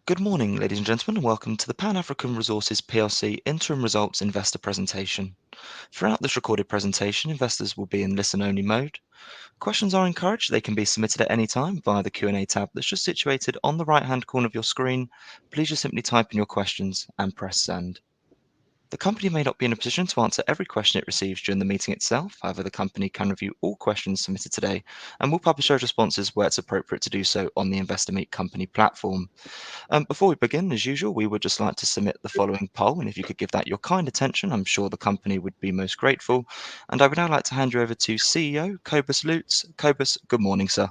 Good morning, ladies and gentlemen, and welcome to the Pan-African Resources PLC Interim Results Investor Presentation. Throughout this recorded presentation, investors will be in listen-only mode. Questions are encouraged. They can be submitted at any time via the Q&A tab that's just situated on the right-hand corner of your screen. Please just simply type in your questions and press send. The company may not be in a position to answer every question it receives during the meeting itself. However, the company can review all questions submitted today and will publish those responses where it's appropriate to do so on the Investor Meet Company platform. Before we begin, as usual, we would just like to submit the following poll, and if you could give that your kind attention, I'm sure the company would be most grateful. And I would now like to hand you over to CEO Cobus Lutz. Cobus, good morning, sir.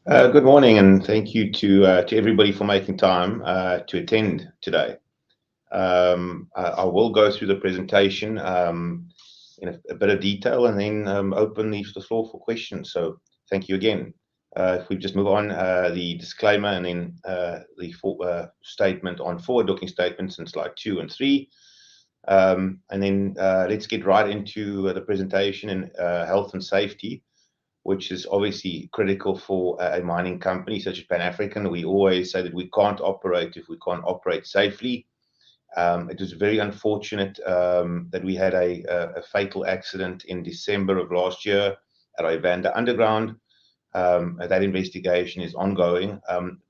Good morning, and thank you to everybody for making time to attend today. I will go through the presentation in a bit of detail and then open the floor for questions. So thank you again. If we just move on, the disclaimer and then the statement on forward-looking statements in slide 2 and 3. And then let's get right into the presentation and health and safety, which is obviously critical for a mining company such as Pan African. We always say that we can't operate if we can't operate safely. It was very unfortunate that we had a fatal accident in December of last year at our Evander underground. That investigation is ongoing,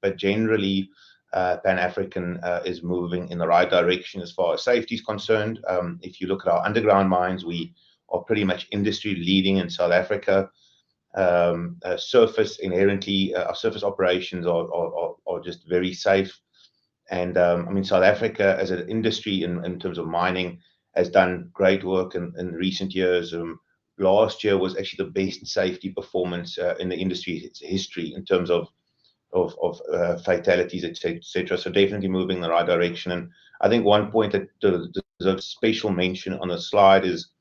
but generally Pan African is moving in the right direction as far as safety is concerned. If you look at our underground mines, we are pretty much industry leading in South Africa. Surface inherently, our surface operations are just very safe. And I mean, South Africa as an industry in terms of mining has done great work in recent years. Last year was actually the best safety performance in the industry's history in terms of fatalities, etc. So definitely moving in the right direction. And I think one point that deserves special mention on the slide is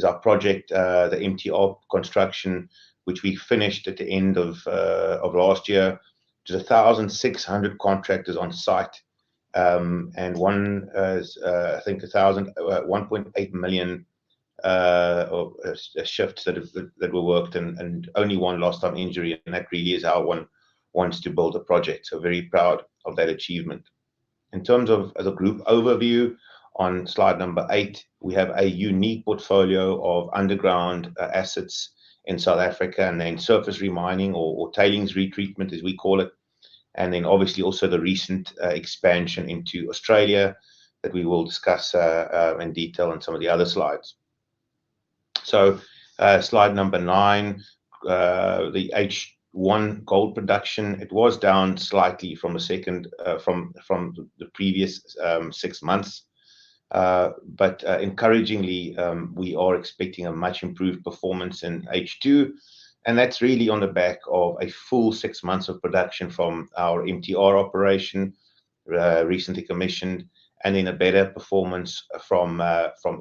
our project, the MTR construction, which we finished at the end of last year. There's 1,600 contractors on site, and I think 1.8 million shifts that were worked, and only one lost time injury, and that really is how one wants to build a project. So very proud of that achievement. In terms of the group overview, on slide number 8, we have a unique portfolio of underground assets in South Africa, and then surface remining or tailings retreatment, as we call it. And then obviously also the recent expansion into Australia that we will discuss in detail on some of the other slides. So slide number 9, the H1 gold production, it was down slightly from the previous 6 months. But encouragingly, we are expecting a much improved performance in H2, and that's really on the back of a full 6 months of production from our MTR operation, recently commissioned, and then a better performance from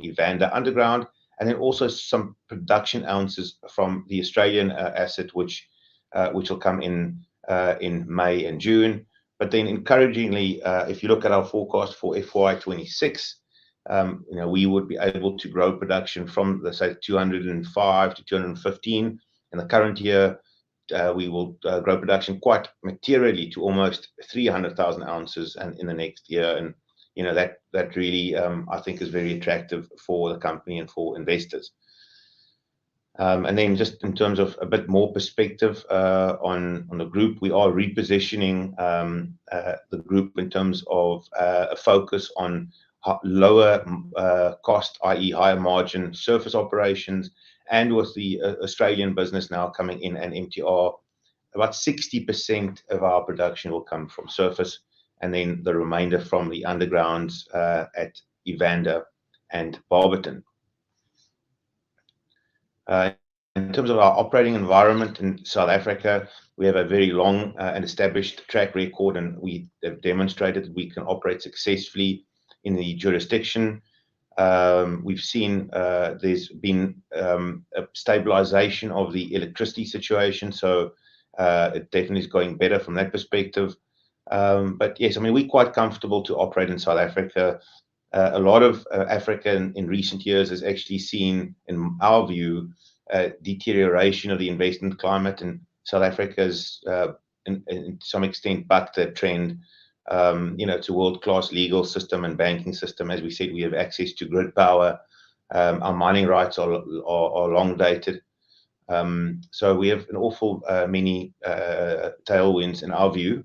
Evander underground, and then also some production ounces from the Australian asset, which will come in May and June. But then encouragingly, if you look at our forecast for FY26, we would be able to grow production from, let's say, 205 to 215. In the current year, we will grow production quite materially to almost 300,000 ounces and in the next year. And that really, I think, is very attractive for the company and for investors. And then just in terms of a bit more perspective on the group, we are repositioning the group in terms of a focus on lower cost, i.e. higher margin surface operations, and with the Australian business now coming in and MTR, about 60% of our production will come from surface, and then the remainder from the undergrounds at Evander and Barberton. In terms of our operating environment in South Africa, we have a very long and established track record, and we have demonstrated that we can operate successfully in the jurisdiction. We've seen there's been a stabilization of the electricity situation, so it definitely is going better from that perspective. But yes, I mean, we're quite comfortable to operate in South Africa. A lot of Africa in recent years has actually seen, in our view, deterioration of the investment climate, and South Africa's in some extent bucked that trend. It's a world-class legal system and banking system. As we said, we have access to grid power. Our mining rights are long dated. So we have an awful many tailwinds in our view.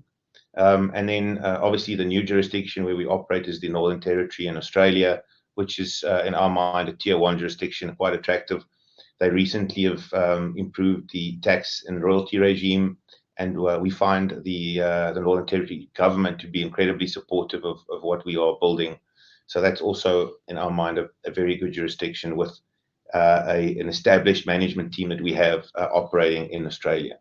And then obviously the new jurisdiction where we operate is the Northern Territory in Australia, which is in our mind a tier one jurisdiction, quite attractive. They recently have improved the tax and royalty regime, and we find the Northern Territory government to be incredibly supportive of what we are building. So that's also, in our mind, a very good jurisdiction with an established management team that we have operating in Australia.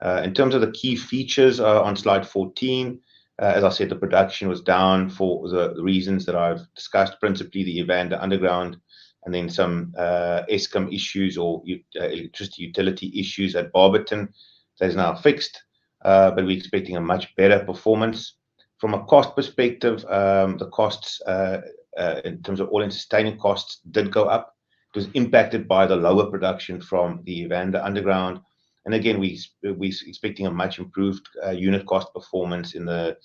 In terms of the key features on slide 14, as I said, the production was down for the reasons that I've discussed, principally the Evander underground, and then some Eskom issues or electricity utility issues at Barberton. That is now fixed, but we're expecting a much better performance. From a cost perspective, the costs in terms of all-in sustaining costs did go up. It was impacted by the lower production from the Evander underground. And again, we're expecting a much improved unit cost performance in the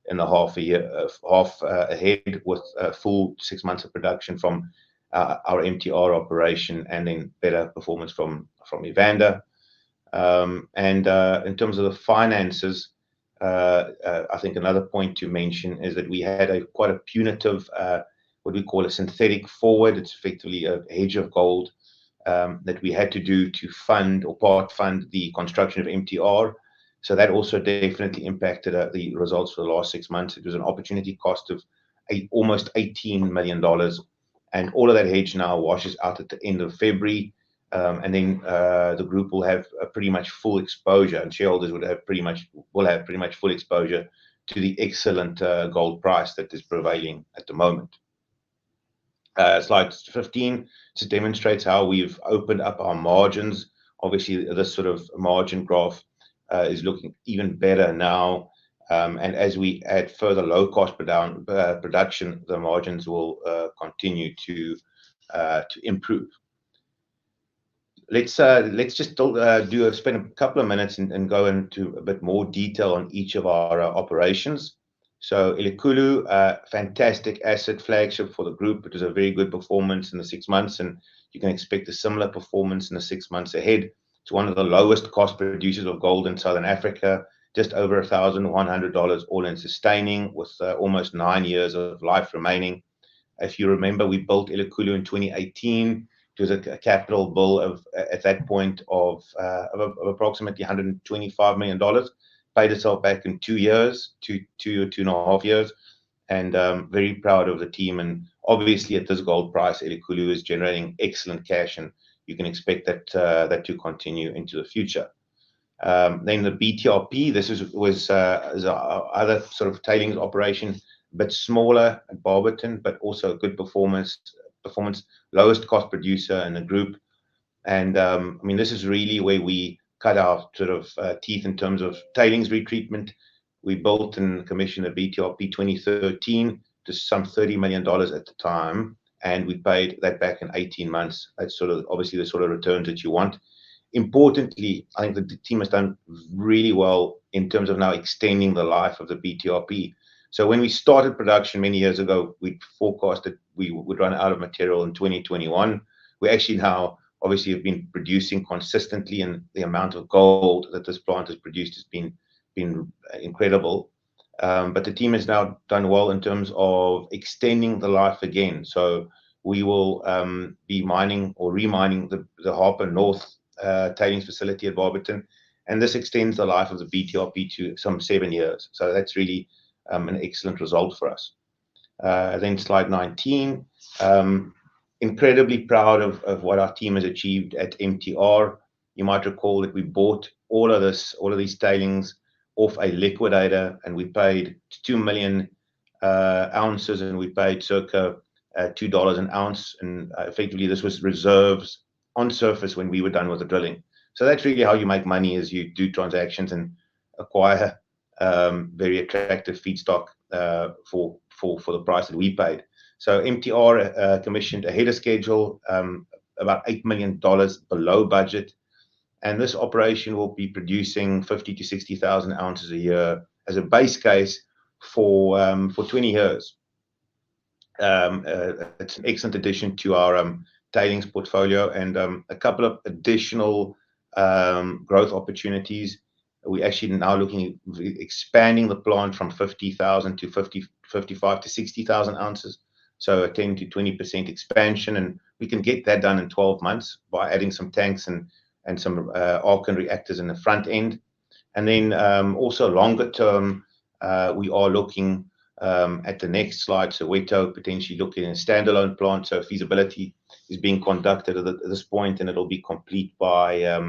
half ahead with a full 6 months of production from our MTR operation, and then better performance from Evander. And in terms of the finances, I think another point to mention is that we had quite a punitive, what we call a synthetic forward. It's effectively a hedge of gold that we had to do to fund or part fund the construction of MTR. So that also definitely impacted the results for the last 6 months. It was an opportunity cost of almost $18 million. And all of that hedge now washes out at the end of February. And then the group will have pretty much full exposure, and shareholders will have pretty much full exposure to the excellent gold price that is prevailing at the moment. Slide 15 just demonstrates how we've opened up our margins. Obviously, this sort of margin graph is looking even better now. And as we add further low-cost production, the margins will continue to improve. Let's just spend a couple of minutes and go into a bit more detail on each of our operations. So Elikhulu, fantastic asset flagship for the group. It was a very good performance in the 6 months, and you can expect a similar performance in the 6 months ahead. It's one of the lowest cost producers of gold in Southern Africa, just over $1,100 all-in sustaining, with almost 9 years of life remaining. If you remember, we built Elikhulu in 2018. It was a capital bill at that point of approximately $125 million. Paid itself back in 2 years, 2.5 years, and very proud of the team. And obviously, at this gold price, Elikhulu is generating excellent cash, and you can expect that to continue into the future. Then the BTRP, this was our other sort of tailings operation, a bit smaller at Barberton, but also a good performance, lowest cost producer in the group. And I mean, this is really where we cut our sort of teeth in terms of tailings retreatment. We built and commissioned a BTRP 2013 to some $30 million at the time, and we paid that back in 18 months. That's sort of obviously the sort of returns that you want. Importantly, I think the team has done really well in terms of now extending the life of the BTRP. So when we started production many years ago, we forecasted we would run out of material in 2021. We actually now obviously have been producing consistently, and the amount of gold that this plant has produced has been incredible. But the team has now done well in terms of extending the life again. So we will be mining or remining the Harper North tailings facility at Barberton, and this extends the life of the BTRP to some 7 years. So that's really an excellent result for us. Then slide 19. Incredibly proud of what our team has achieved at MTR. You might recall that we bought all of these tailings off a liquidator, and we paid 2 million ounces, and we paid circa $2 an ounce. And effectively, this was reserves on surface when we were done with the drilling. So that's really how you make money, as you do transactions and acquire very attractive feedstock for the price that we paid. So MTR commissioned ahead of schedule, about $8 million below budget. and this operation will be producing 50 to 60,000 ounces a year as a base case for 20 years. It's an excellent addition to our tailings portfolio, and a couple of additional growth opportunities. We're actually now looking at expanding the plant from 50,000 to 55 to 60,000 ounces. So a 10 to 20% expansion, and we can get that done in 12 months by adding some tanks and some arc and reactors in the front end. And then also longer term, we are looking at the next slide, Soweto, potentially looking at a standalone plant. So feasibility is being conducted at this point, and it'll be complete by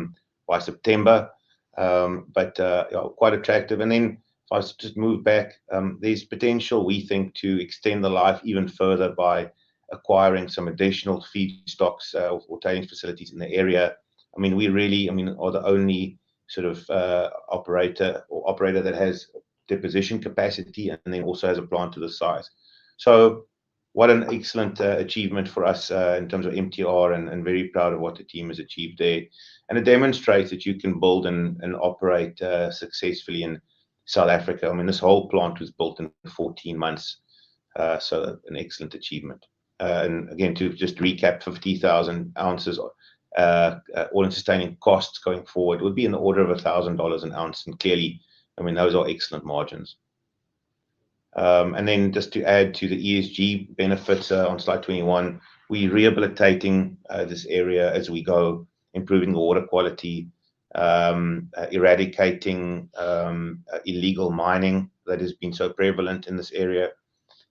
September. But quite attractive. And then if I just move back, there's potential, we think, to extend the life even further by acquiring some additional feedstocks or tailings facilities in the area. I mean, we really, are the only sort of operator that has deposition capacity and then also has a plant to the size. So what an excellent achievement for us in terms of MTR, and very proud of what the team has achieved there. And it demonstrates that you can build and operate successfully in South Africa. I mean, this whole plant was built in 14 months. So an excellent achievement. And again, to just recap, 50,000 ounces, all-in sustaining costs going forward would be in the order of $1,000 an ounce. And clearly, I mean, those are excellent margins. And then just to add to the ESG benefits on slide 21, we're rehabilitating this area as we go, improving the water quality, eradicating illegal mining that has been so prevalent in this area.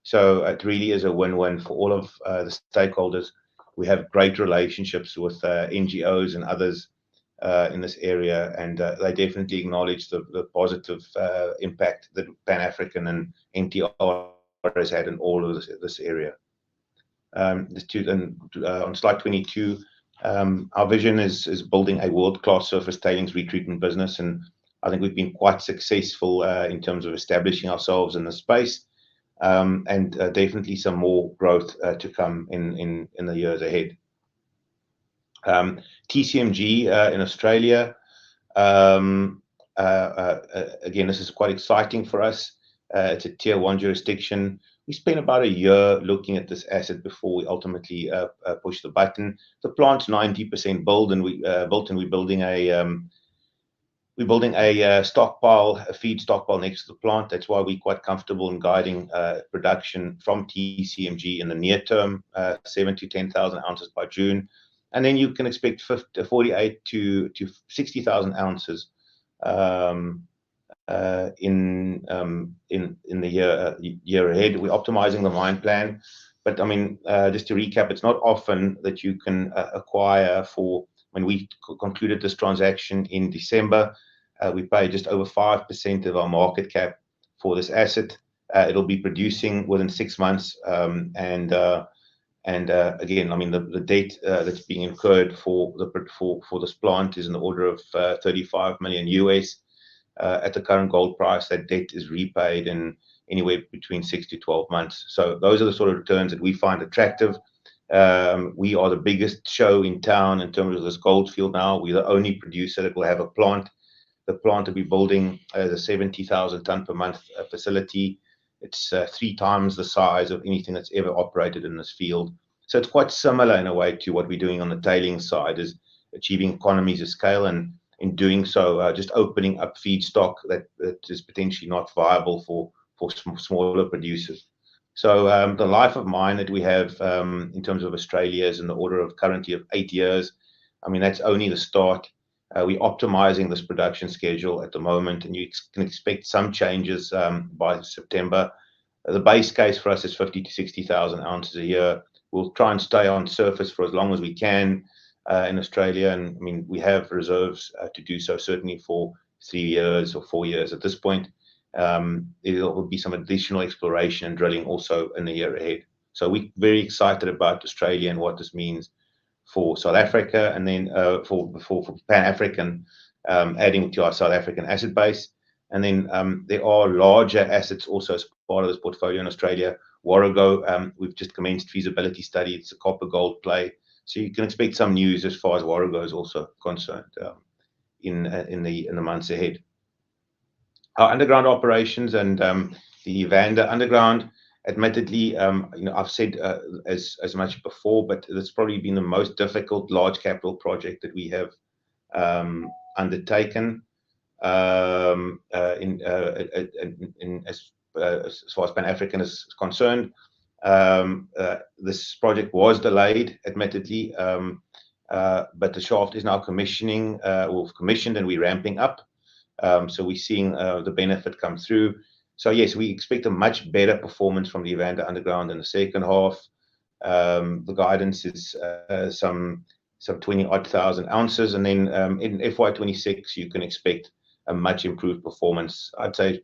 So it really is a win-win for all of the stakeholders. We have great relationships with NGOs and others in this area, and they definitely acknowledge the positive impact that Pan-African and NTR has had in all of this area. On slide 22, our vision is building a world-class surface tailings retreatment business, and I think we've been quite successful in terms of establishing ourselves in the space, and definitely some more growth to come in the years ahead. TCMG in Australia, again, this is quite exciting for us. It's a tier 1 jurisdiction. We spent about a year looking at this asset before we ultimately push the button. The plant's 90% built, and we're building a stockpile, a feed stockpile next to the plant. That's why we're quite comfortable in guiding production from TCMG in the near term, 7 to 10,000 ounces by June. And then you can expect 48 to 60,000 ounces in the year ahead. We're optimizing the mine plan. But I mean, just to recap, it's not often that you can acquire for, when we concluded this transaction in December, we paid just over 5% of our market cap for this asset. It'll be producing within 6 months. And again, I mean, the debt that's being incurred for this plant is in the order of $35 million US. At the current gold price, that debt is repaid in anywhere between 6 to 12 months. So those are the sort of returns that we find attractive. We are the biggest show in town in terms of this gold field now. We're the only producer that will have a plant. The plant will be building as a 70,000 ton per month facility. It's 3 times the size of anything that's ever operated in this field. So it's quite similar in a way to what we're doing on the tailings side, is achieving economies of scale, and in doing so, just opening up feedstock that is potentially not viable for smaller producers. So the life of mine that we have in terms of Australia is in the order of currently of 8 years. I mean, that's only the start. We're optimizing this production schedule at the moment, and you can expect some changes by September. The base case for us is 50 to 60,000 ounces a year. We'll try and stay on surface for as long as we can in Australia. And I mean, we have reserves to do so, certainly for 3 years or 4 years at this point. There will be some additional exploration and drilling also in the year ahead. So we're very excited about Australia and what this means for South Africa, and then for Pan-African, adding to our South African asset base. And then there are larger assets also as part of this portfolio in Australia. Warrego, we've just commenced feasibility study. It's a copper gold play. So you can expect some news as far as Warrego is also concerned. in the months ahead. Our underground operations and the Evander underground, admittedly, I've said as much before, but it's probably been the most difficult large capital project that we have undertaken as far as Pan African is concerned. This project was delayed, admittedly, but the shaft is now commissioned, and we're ramping up. So we're seeing the benefit come through. So yes, we expect a much better performance from the Evander underground in the second half. The guidance is some 20,000 ounces, and then in FY26 you can expect a much improved performance. I'd say,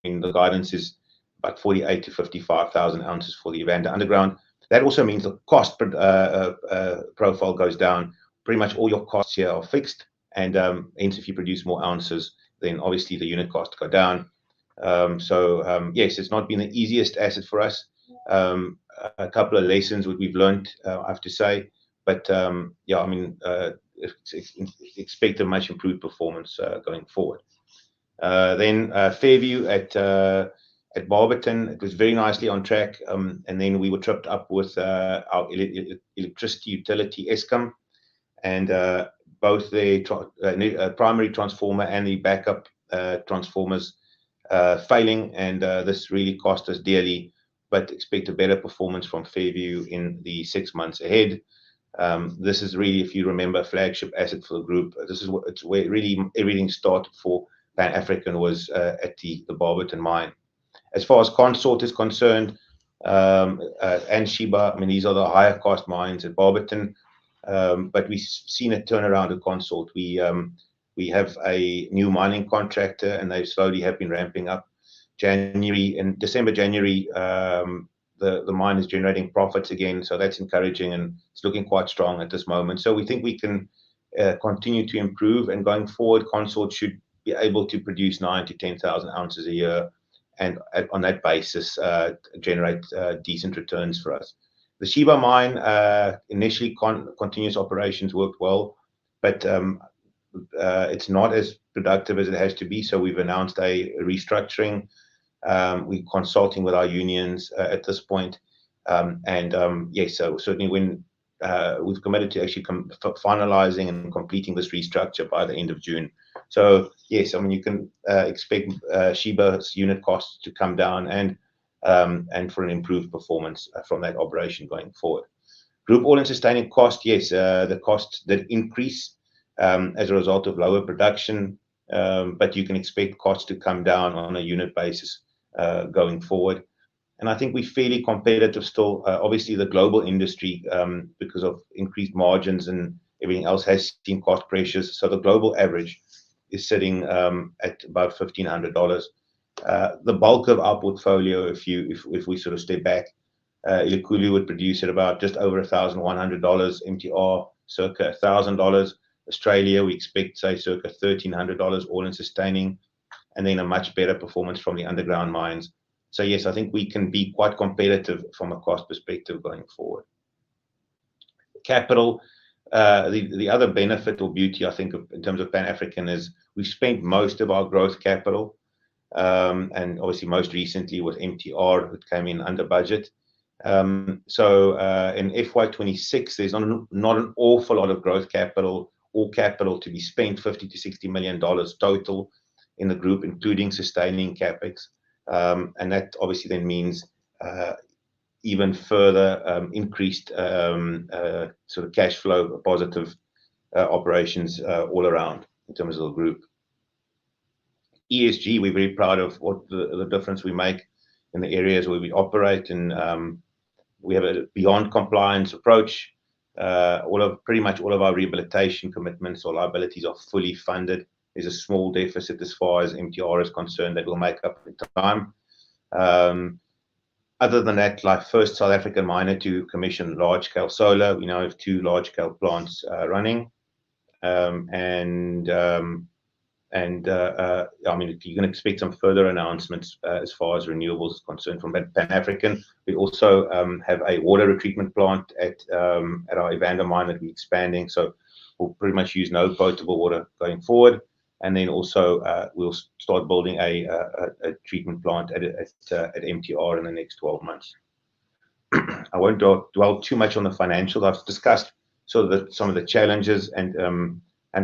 the guidance is about 48 to 55,000 ounces for the Evander underground. That also means the cost profile goes down. Pretty much all your costs here are fixed, and hence if you produce more ounces, then obviously the unit costs go down. Yes, it's not been the easiest asset for us. A couple of lessons what we've learned, I have to say, but yeah, I mean, expect a much improved performance going forward. Then Fairview at Barberton, it was very nicely on track, and then we were tripped up with our electricity utility, Eskom, and both the primary transformer and the backup transformers failing, and this really cost us dearly, but expect a better performance from Fairview in the 6 months ahead. This is really, if you remember, a flagship asset for the group. This is where really everything started for Pan African, was at the Barberton mine. As far as Consort is concerned, and Sheba, I mean, these are the higher cost mines at Barberton, but we've seen a turnaround at Consort. We have a new mining contractor, and they slowly have been ramping up. In December, January, the mine is generating profits again, so that's encouraging, and it's looking quite strong at this moment. So we think we can continue to improve, and going forward, Consort should be able to produce 9 to 10,000 ounces a year, and on that basis generate decent returns for us. The Sheba mine, initially continuous operations worked well, but it's not as productive as it has to be, so we've announced a restructuring. We're consulting with our unions at this point, and yes, so certainly when we've committed to actually finalizing and completing this restructure by the end of June. So yes, I mean, you can expect Sheba's unit costs to come down, and for an improved performance from that operation going forward. Group all-in sustaining cost, yes, the costs did increase as a result of lower production, but you can expect costs to come down on a unit basis going forward. And I think we're fairly competitive still. Obviously, the global industry, because of increased margins and everything else, has seen cost pressures. So the global average is sitting at about $1,500. The bulk of our portfolio, if we sort of step back, Elikhulu would produce at about just over $1,100, MTR circa $1,000. Australia, we expect, say, circa $1,300 all in sustaining, and then a much better performance from the underground mines. So yes, I think we can be quite competitive from a cost perspective going forward. Capital, the other benefit or beauty, I think, in terms of Pan African, is we've spent most of our growth capital, and obviously most recently with MTR, it came in under budget. So in FY26, there's not an awful lot of growth capital or capital to be spent, $50 to $60 million total in the group, including sustaining capex. And that obviously then means even further increased sort of cash flow positive operations all around in terms of the group. ESG, we're very proud of what the difference we make in the areas where we operate, and we have a beyond compliance approach. Pretty much all of our rehabilitation commitments or liabilities are fully funded. There's a small deficit as far as MTR is concerned that we'll make up in time. Other than that, like first South African miner to commission large-scale solar, we now have 2 large-scale plants running. I mean, you can expect some further announcements as far as renewables is concerned from Pan African. We also have a water retreatment plant at our Evander mine that we're expanding. So we'll pretty much use no potable water going forward. And then also we'll start building a treatment plant at MTR in the next 12 months. I won't dwell too much on the financials. I've discussed sort of some of the challenges and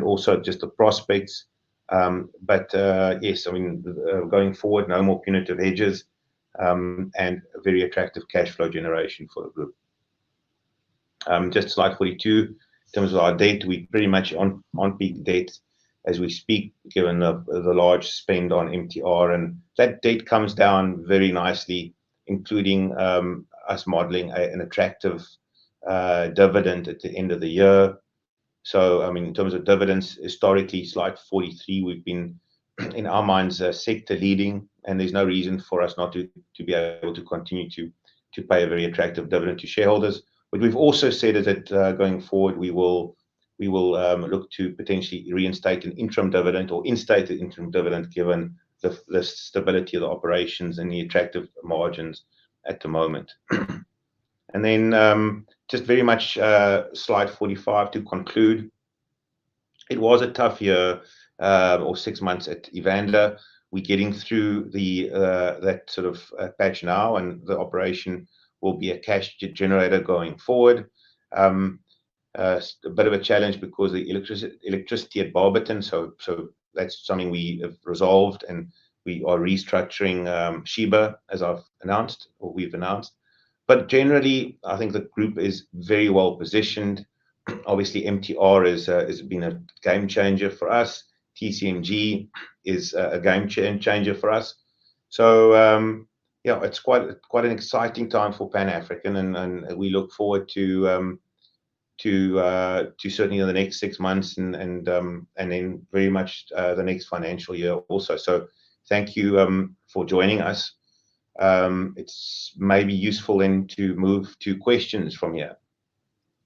also just the prospects. But yes, I mean, going forward, no more punitive hedges and a very attractive cash flow generation for the group. Just slide 42. In terms of our debt, we pretty much on peak debt as we speak, given the large spend on MTR, and that debt comes down very nicely, including us modeling an attractive dividend at the end of the year. So, I mean, in terms of dividends, historically, slide 43, we've been, in our minds, sector leading, and there's no reason for us not to be able to continue to pay a very attractive dividend to shareholders. But we've also said that going forward, we will look to potentially reinstate an interim dividend or instate the interim dividend, given the stability of the operations and the attractive margins at the moment. And then just very much slide 45 to conclude. It was a tough year or 6 months at Evander. We're getting through that sort of patch now, and the operation will be a cash generator going forward. A bit of a challenge because the electricity at Barberton, so that's something we have resolved, and we are restructuring Sheba, as we've announced. But generally, I think the group is very well positioned. Obviously, MTR has been a game changer for us. TCMG is a game changer for us. So yeah, it's quite an exciting time for Pan African, and we look forward to certainly the next 6 months and then very much the next financial year also. So thank you for joining us. It's maybe useful then to move to questions from here.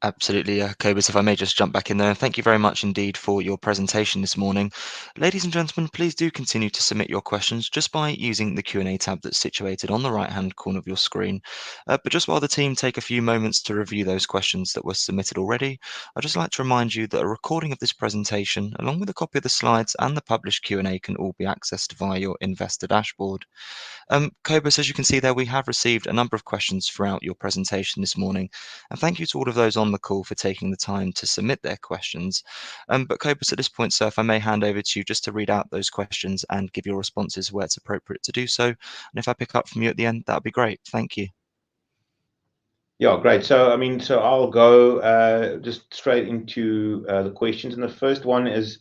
Absolutely, Cobus, if I may just jump back in there. Thank you very much indeed for your presentation this morning. Ladies and gentlemen, please do continue to submit your questions just by using the Q&A tab that's situated on the right-hand corner of your screen. But just while the team take a few moments to review those questions that were submitted already, I'd just like to remind you that a recording of this presentation, along with a copy of the slides and the published Q&A, can all be accessed via your investor dashboard. Cobus, as you can see there, we have received a number of questions throughout your presentation this morning, and thank you to all of those on the call for taking the time to submit their questions. But Cobus, at this point, sir, if I may hand over to you just to read out those questions and give your responses where it's appropriate to do so. And if I pick up from you at the end, that would be great. Thank you. Yeah, great. So, I mean, I'll go just straight into the questions. And the first one is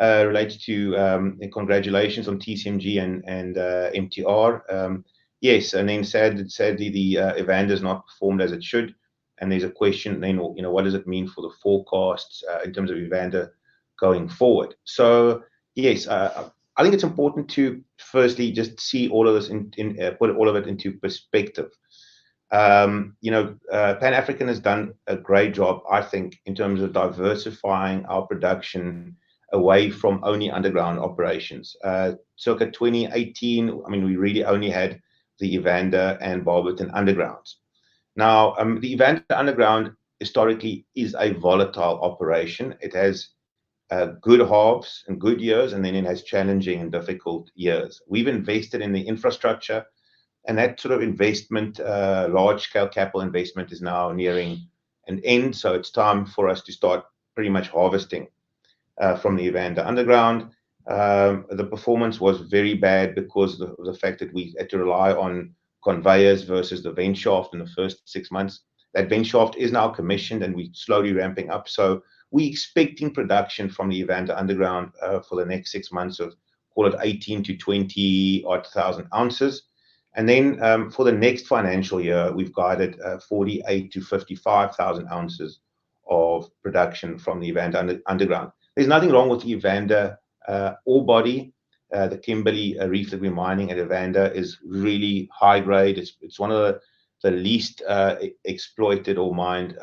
related to congratulations on TCMG and MTR. Yes, and then sadly, the Evander has not performed as it should. And there's a question then, what does it mean for the forecasts in terms of Evander going forward? So, yes, I think it's important to firstly just see all of this put all of it into perspective. Pan African has done a great job, I think, in terms of diversifying our production away from only underground operations. Circa 2018, I mean, we really only had the Evander and Barberton undergrounds. Now, the Evander underground historically is a volatile operation. It has good halves and good years, and then it has challenging and difficult years. We've invested in the infrastructure, and that sort of investment, large-scale capital investment, is now nearing an end. So it's time for us to start pretty much harvesting from the Evander underground. The performance was very bad because of the fact that we had to rely on conveyors versus the vent shaft in the first 6 months. That vent shaft is now commissioned, and we're slowly ramping up. So we're expecting production from the Evander underground for the next 6 months of, call it 18 to 20 odd thousand ounces. And then for the next financial year, we've guided 48 to 55,000 ounces of production from the Evander underground. There's nothing wrong with the Evander ore body. The Kimberley reef that we're mining at Evander is really high grade. It's one of the least exploited or mined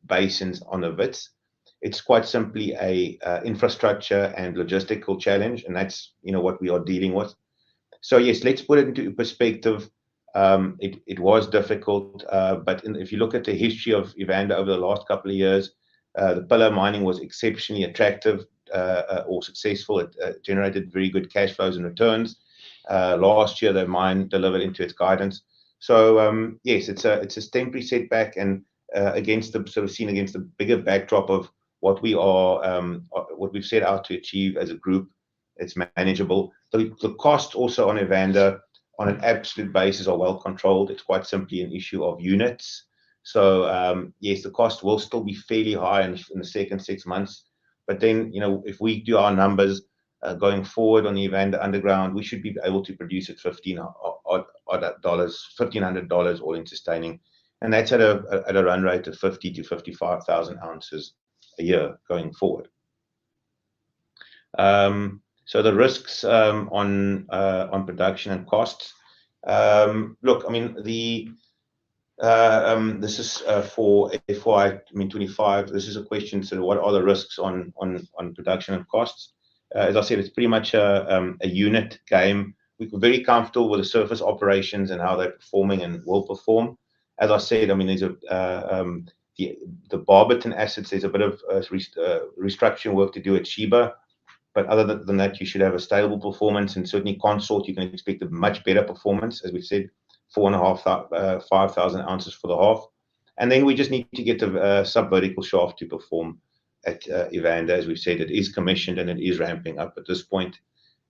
basins on the Wits. It's quite simply a infrastructure and logistical challenge, and that's what we are dealing with. So yes, let's put it into perspective. It was difficult, but if you look at the history of Evander over the last couple of years, The pillar mining was exceptionally attractive or successful. It generated very good cash flows and returns. Last year, the mine delivered into its guidance. So yes, it's a temporary setback, and against the sort of seen against the bigger backdrop of what what we've set out to achieve as a group. It's manageable. The costs also on Evander on an absolute basis are well controlled. It's quite simply an issue of units. So yes, the cost will still be fairly high in the second 6 months. But then, if we do our numbers going forward on the Evander Underground, we should be able to produce at $1,500 all in sustaining, and that's at a run rate of 50 to 55,000 ounces a year going forward. So the risks on production and costs. Look, I mean this is for FY 25. This is a question. So, what are the risks on production and costs? As I said, it's pretty much a unit game. We're very comfortable with the surface operations and how they're performing and will perform. As I said, I mean, there's the Barberton assets. There's a bit of restructuring work to do at Sheba, but other than that, you should have a stable performance. And certainly, Consort, you can expect a much better performance, as we've said, 4,500, 5,000 ounces for the half. And then we just need to get the sub-vertical shaft to perform at Evander. As we've said, it is commissioned and it is ramping up at this point.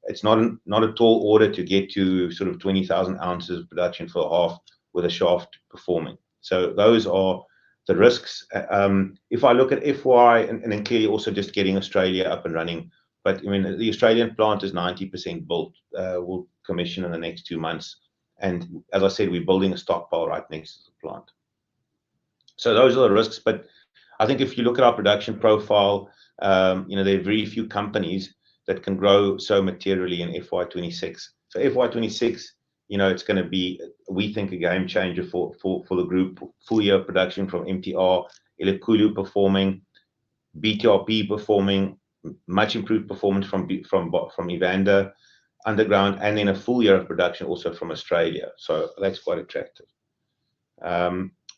It's not a tall order to get to sort of 20,000 ounces of production for a half with a shaft performing. So those are the risks. If I look at FY, and then clearly also just getting Australia up and running, but I mean, the Australian plant is 90% built. We'll commission in the next 2 months. And as I said, we're building a stockpile right next to the plant. So those are the risks. But I think if you look at our production profile, there are very few companies that can grow so materially in FY 26. So FY 26, it's going to be, we think, a game changer for the group. Full year production from MTR, Elikhulu performing, BTRP performing, much improved performance from Evander Underground, and then a full year of production also from Australia. So that's quite attractive.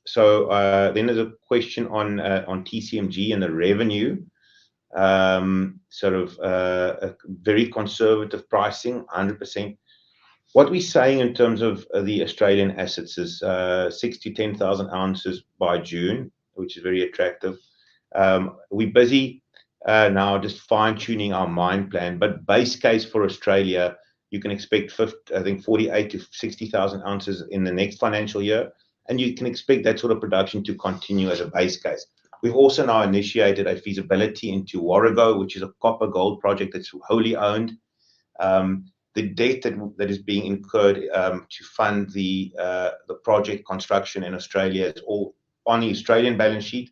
So then there's a question on TCMG and the revenue. Sort of a very conservative pricing, 100%. What we're saying in terms of the Australian assets is 6,000 to 10,000 ounces by June, which is very attractive. We're busy now just fine-tuning our mine plan, but base case for Australia, you can expect 48 to 60,000 ounces in the next financial year, and you can expect that sort of production to continue as a base case. We've also now initiated a feasibility into Warrego, which is a copper gold project that's wholly owned. The debt that is being incurred to fund the project construction in Australia is all on the Australian balance sheet.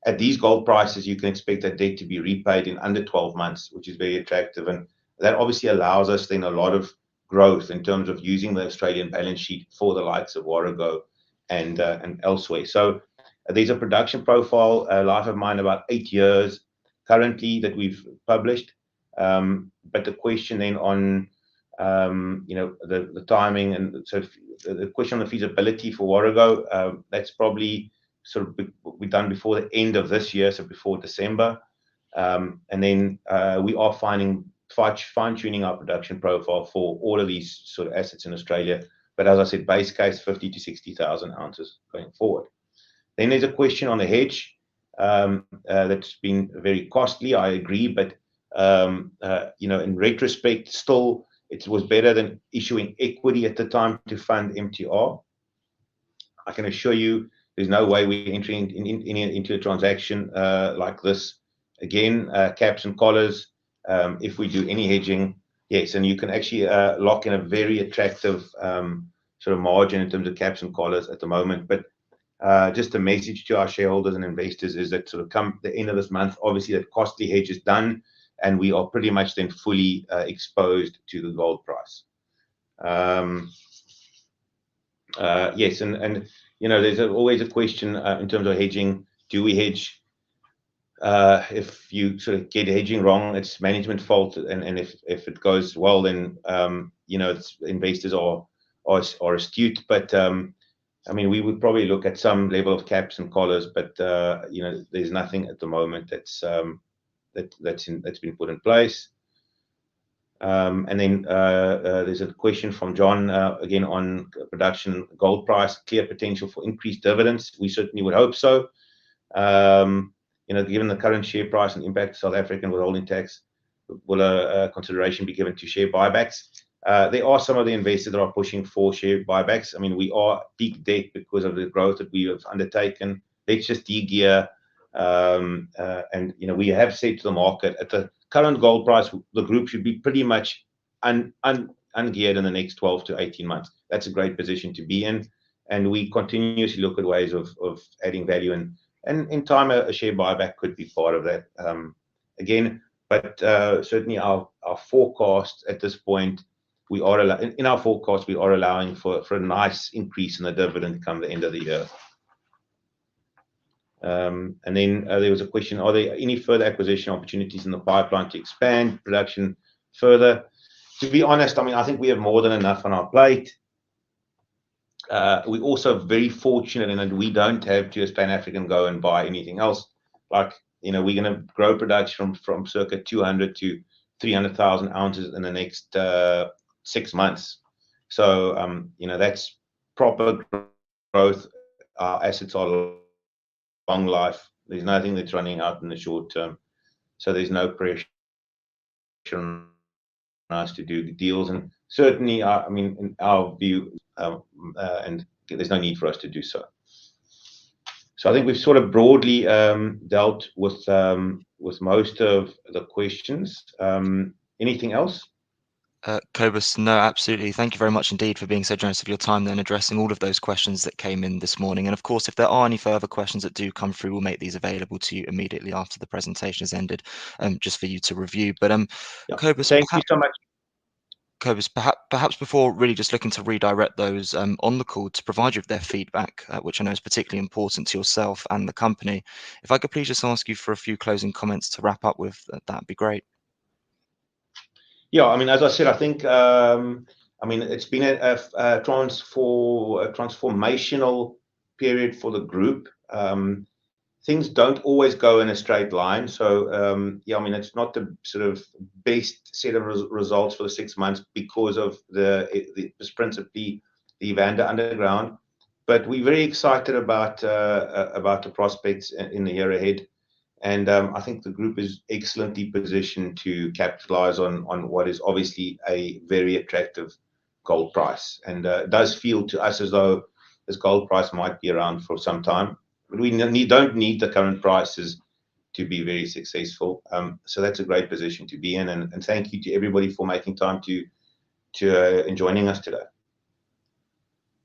At these gold prices, you can expect that debt to be repaid in under 12 months, which is very attractive. And that obviously allows us then a lot of growth in terms of using the Australian balance sheet for the likes of Warrego and elsewhere. So there's a production profile, life of mine about 8 years currently that we've published. But the question then on the timing, and so the question on the feasibility for Warrego, that's probably sort of be done before the end of this year, so before December. And then we are fine-tuning our production profile for all of these sort of assets in Australia. But as I said, base case 50 to 60,000 ounces going forward. Then there's a question on the hedge that's been very costly. I agree, but in retrospect, still it was better than issuing equity at the time to fund MTR. I can assure you, there's no way we're entering into a transaction like this again. Caps and collars. If we do any hedging, yes, and you can actually lock in a very attractive sort of margin in terms of caps and collars at the moment. But just a message to our shareholders and investors is that sort of come the end of this month, obviously that costly hedge is done, and we are pretty much then fully exposed to the gold price. Yes, and there's always a question in terms of hedging. Do we hedge? If you sort of get hedging wrong, it's management fault, and if it goes well, then investors are astute. But I mean, we would probably look at some level of caps and collars, but there's nothing at the moment that's been put in place. And then there's a question from John again on production gold price, clear potential for increased dividends. We certainly would hope so. Given the current share price and impact of South African withholding tax, will a consideration be given to share buybacks? There are some of the investors that are pushing for share buybacks. I mean, we are peak debt because of the growth that we have undertaken. Let's just de-gear. And we have said to the market at the current gold price, the group should be pretty much ungeared in the next 12 to 18 months. That's a great position to be in. And we continuously look at ways of adding value. And in time, a share buyback could be part of that again. But certainly our forecast at this point, in our forecast, we are allowing for a nice increase in the dividend come the end of the year. And then there was a question, are there any further acquisition opportunities in the pipeline to expand production further? To be honest, I mean, I think we have more than enough on our plate. We're also very fortunate in that we don't have to, as Pan African, go and buy anything else. Like, we're going to grow production from circa 200 to 300,000 ounces in the next 6 months. So, that's proper growth. Our assets are long life. There's nothing that's running out in the short term. So there's no pressure on us to do the deals. And certainly, I mean, in our view, and there's no need for us to do so. So I think we've sort of broadly dealt with most of the questions. Anything else? Cobus, no, absolutely. Thank you very much indeed for being so generous of your time then addressing all of those questions that came in this morning. And of course, if there are any further questions that do come through, we'll make these available to you immediately after the presentation has ended, just for you to review. But Yeah. Cobus, Thank you so much. Cobus, perhaps before really just looking to redirect those on the call to provide you with their feedback, which I know is particularly important to yourself and the company, if I could please just ask you for a few closing comments to wrap up with, that'd be great. Yeah, I mean, as I said, I think, it's been a transformational period for the group. Things don't always go in a straight line. So, it's not the sort of best set of results for the 6 months because of principally the Evander underground. But we're very excited about the prospects in the year ahead. And I think the group is excellently positioned to capitalize on what is obviously a very attractive gold price. And it does feel to us as though this gold price might be around for some time. But we don't need the current prices to be very successful. So that's a great position to be in. And thank you to everybody for making time to joining us today.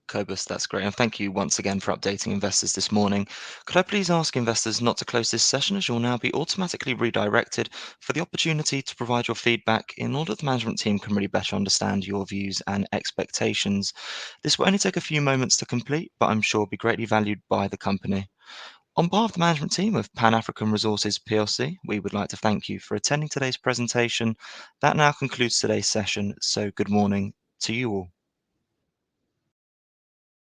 Cobus, that's great. And thank you once again for updating investors this morning. Could I please ask investors not to close this session, as you'll now be automatically redirected for the opportunity to provide your feedback in order that the management team can really better understand your views and expectations. This will only take a few moments to complete, but I'm sure will be greatly valued by the company. On behalf of the management team of Pan African Resources PLC, we would like to thank you for attending today's presentation. That now concludes today's session, so good morning to you all.